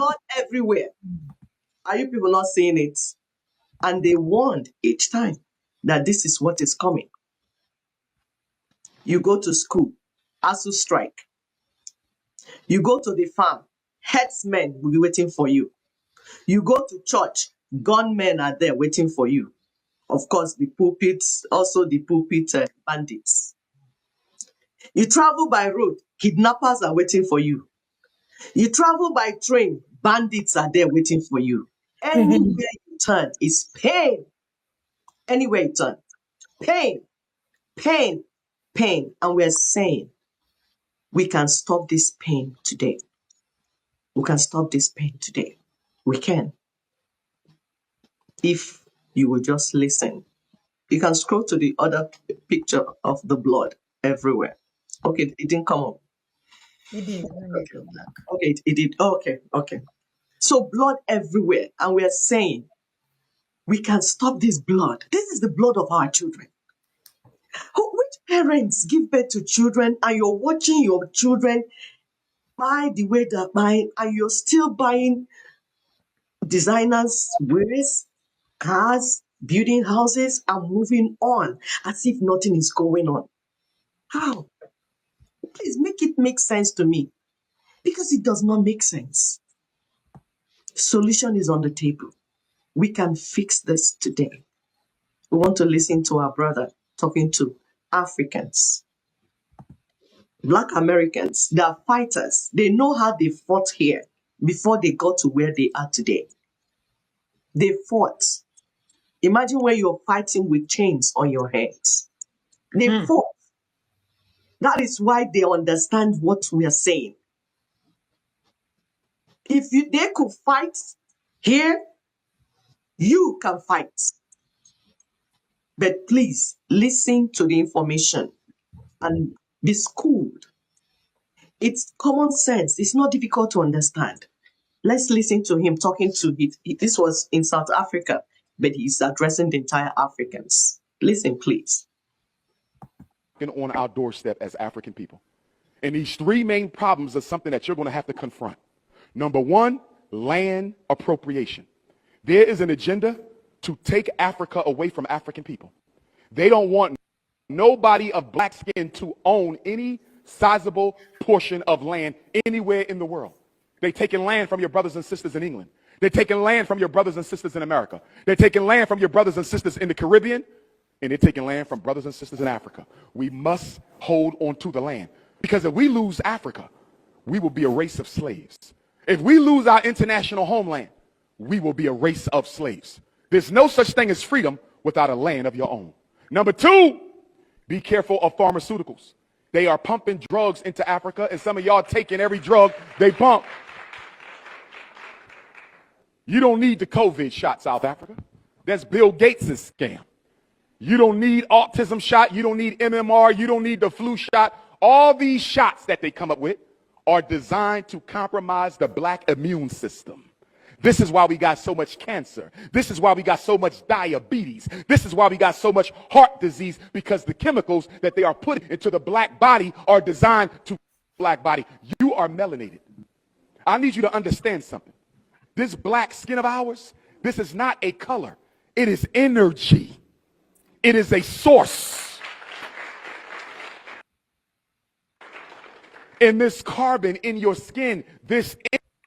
blood everywhere. Are you people not seeing it? And they warned each time that this is what is coming. You go to school, ASU strike. You go to the farm, herdsmen will be waiting for you. You go to church, gunmen are there waiting for you. Of course, the pulpits, also the pulpit bandits. You travel by road, kidnappers are waiting for you. You travel by train, bandits are there waiting for you. Anywhere you turn is pain. Anywhere you turn, pain, pain, pain. And we're saying we can stop this pain today. We can stop this pain today. We can. If you will just listen. You can scroll to the other picture of the blood everywhere. Okay, it didn't come up. It did. Let me go back. Okay, it did. Okay. So blood everywhere. And we are saying we can stop this blood. This is the blood of our children. Which parents give birth to children and you're watching your children buy the way they're buying and you're still buying designers, wares, cars, building houses and moving on as if nothing is going on? How? Please make it make sense to me, because it does not make sense. Solution is on the table. We can fix this today. We want to listen to our brother talking to Africans. Black Americans, they are fighters. They know how they fought here before they got to where they are today. They fought. Imagine when you're fighting with chains on your hands. They fought. That is why they understand what we are saying. If they could fight here, you can fight. But please listen to the information and be schooled. It's common sense. It's not difficult to understand. Let's listen to him talking to this was in South Africa, but he's addressing the entire Africans. Listen, please. On our doorstep as African people. And these three main problems are something that you're going to have to confront. Number one, land appropriation. There is an agenda to take Africa away from African people. They don't want nobody of black skin to own any sizable portion of land anywhere in the world. They're taking land from your brothers and sisters in England. They're taking land from your brothers and sisters in America. They're taking land from your brothers and sisters in the Caribbean. And they're taking land from brothers and sisters in Africa. We must hold on to the land. Because if we lose Africa, we will be a race of slaves. If we lose our international homeland, we will be a race of slaves. There's no such thing as freedom without a land of your own. Number two, be careful of pharmaceuticals. They are pumping drugs into Africa, and some of y'all taking every drug they pump. You don't need the COVID shot, South Africa. That's Bill Gates' scam. You don't need autism shot. You don't need MMR. You don't need the flu shot. All these shots that they come up with are designed to compromise the black immune system. This is why we got so much cancer. This is why we got so much diabetes. This is why we got so much heart disease, because the chemicals that they are putting into the black body are designed to black body. You are melanated. I need you to understand something. This black skin of ours, this is not a color. It is energy. It is a source. And this carbon in your skin, this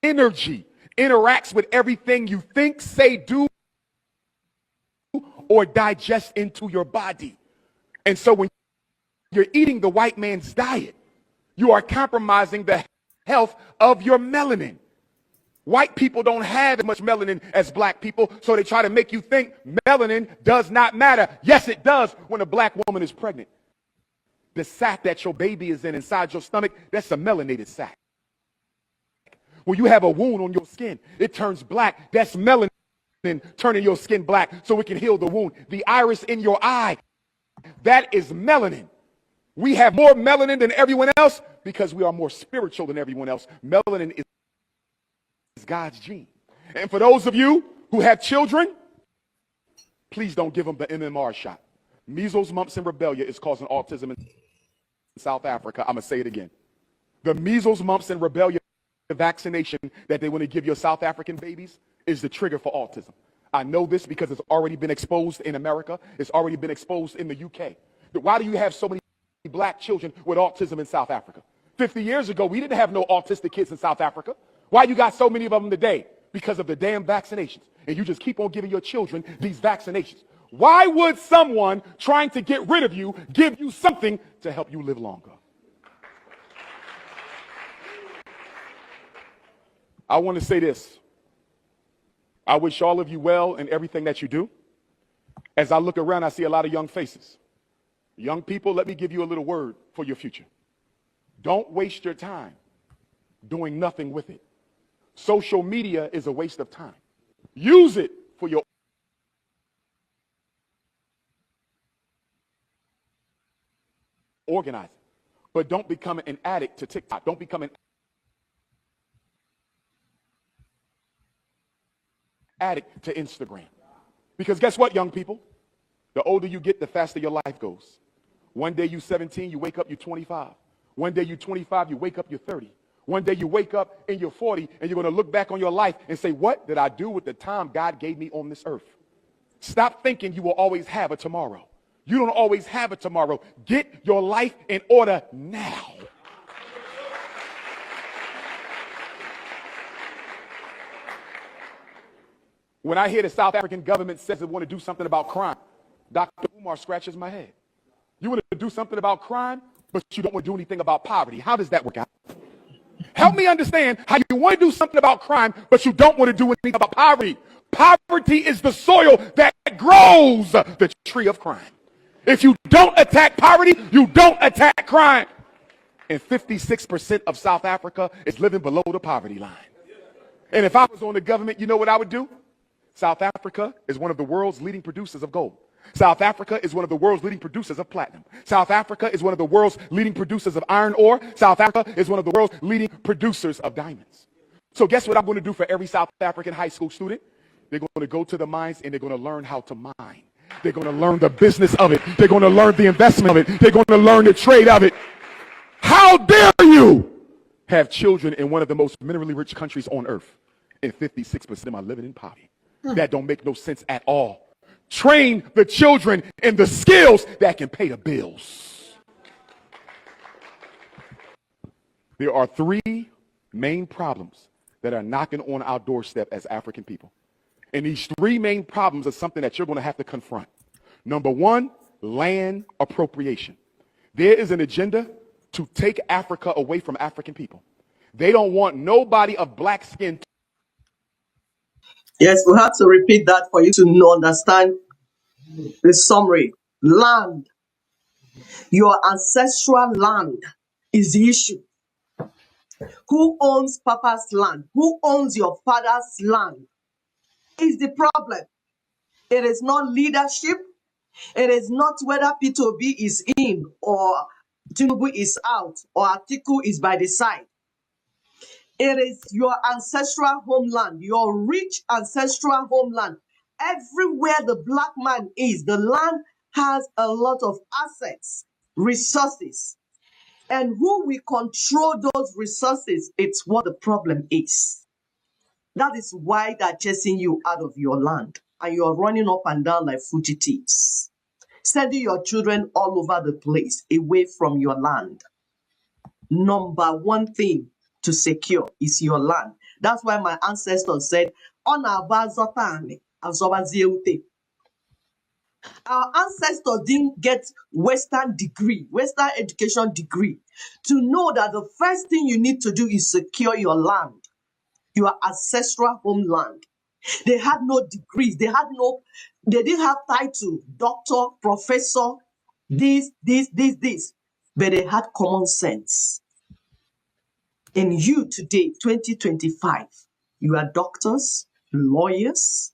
energy interacts with everything you think, say, do, or digest into your body. And so when you're eating the white man's diet, you are compromising the health of your melanin. White people don't have as much melanin as black people, so they try to make you think melanin does not matter. Yes, it does when a black woman is pregnant. The sac that your baby is in inside your stomach, that's a melanated sac. When you have a wound on your skin, it turns black. That's melanin turning your skin black so it can heal the wound. The iris in your eye, that is melanin. We have more melanin than everyone else because we are more spiritual than everyone else. Melanin is God's gene. And for those of you who have children, please don't give them the MMR shot. Measles, mumps, and rubella is causing autism in South Africa. I'm going to say it again. The measles, mumps, and rubella vaccination that they want to give your South African babies is the trigger for autism. I know this because it's already been exposed in America. It's already been exposed in the UK. Why do you have so many black children with autism in South Africa? 50 years ago, we didn't have no autistic kids in South Africa. Why you got so many of them today? Because of the damn vaccinations. And you just keep on giving your children these vaccinations. Why would someone trying to get rid of you give you something to help you live longer? I want to say this. I wish all of you well in everything that you do. As I look around, I see a lot of young faces. Young people, let me give you a little word for your future. Don't waste your time doing nothing with it. Social media is a waste of time. Use it for your organizing. But don't become an addict to TikTok. Don't become an addict to Instagram. Because guess what, young people? The older you get, the faster your life goes. One day you're 17, you wake up, you're 25. One day you're 25, you wake up, you're 30. One day you wake up and you're 40, and you're going to look back on your life and say, what did I do with the time God gave me on this earth? Stop thinking you will always have a tomorrow. You don't always have a tomorrow. Get your life in order now. When I hear the South African government says they want to do something about crime, Dr. Umar scratches my head. You want to do something about crime, but you don't want to do anything about poverty. How does that work out? Help me understand how you want to do something about crime, but you don't want to do anything about poverty. Poverty is the soil that grows the tree of crime. If you don't attack poverty, you don't attack crime. And 56% of South Africa is living below the poverty line. And if I was on the government, you know what I would do? South Africa is one of the world's leading producers of gold. South Africa is one of the world's leading producers of platinum. South Africa is one of the world's leading producers of iron ore. South Africa is one of the world's leading producers of diamonds. So guess what I'm going to do for every South African high school student? They're going to go to the mines and they're going to learn how to mine. They're going to learn the business of it. They're going to learn the investment of it. They're going to learn the trade of it. How dare you have children in one of the most minerally rich countries on earth, and 56% of them are living in poverty? That don't make no sense at all. Train the children in the skills that can pay the bills. There are three main problems that are knocking on our doorstep as African people. And these three main problems are something that you're going to have to confront. Number one, land appropriation. There is an agenda to take Africa away from African people. They don't want nobody of black skin. Yes, we have to repeat that for you to understand the summary. Land, your ancestral land is the issue. Who owns Papa's land? Who owns your father's land is the problem. It is not leadership. It is not whether P2B is in or Tinubu is out or Atiku is by the side. It is your ancestral homeland, your rich ancestral homeland. Everywhere the black man is, the land has a lot of assets, resources. And who will control those resources, it's what the problem is. That is why they're chasing you out of your land. And you're running up and down like fugitives, sending your children all over the place, away from your land. Number one thing to secure is your land. That's why my ancestors said, our ancestors didn't get Western education degree, to know that the first thing you need to do is secure your land, your ancestral homeland. They had no degrees. They didn't have title, doctor, professor, this. But they had common sense. And you today, 2025, you are doctors, lawyers,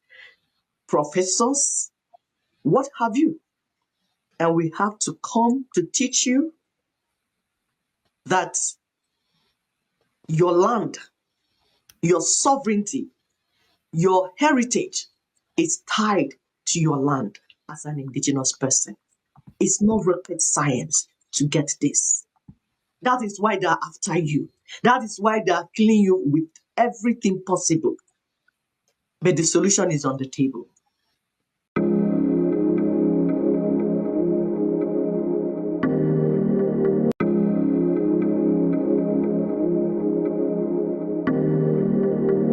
professors, what have you? And we have to come to teach you that your land, your sovereignty, your heritage is tied to your land as an indigenous person. It's not rocket science to get this. That is why they are after you. That is why they are killing you with everything possible. But the solution is on the table.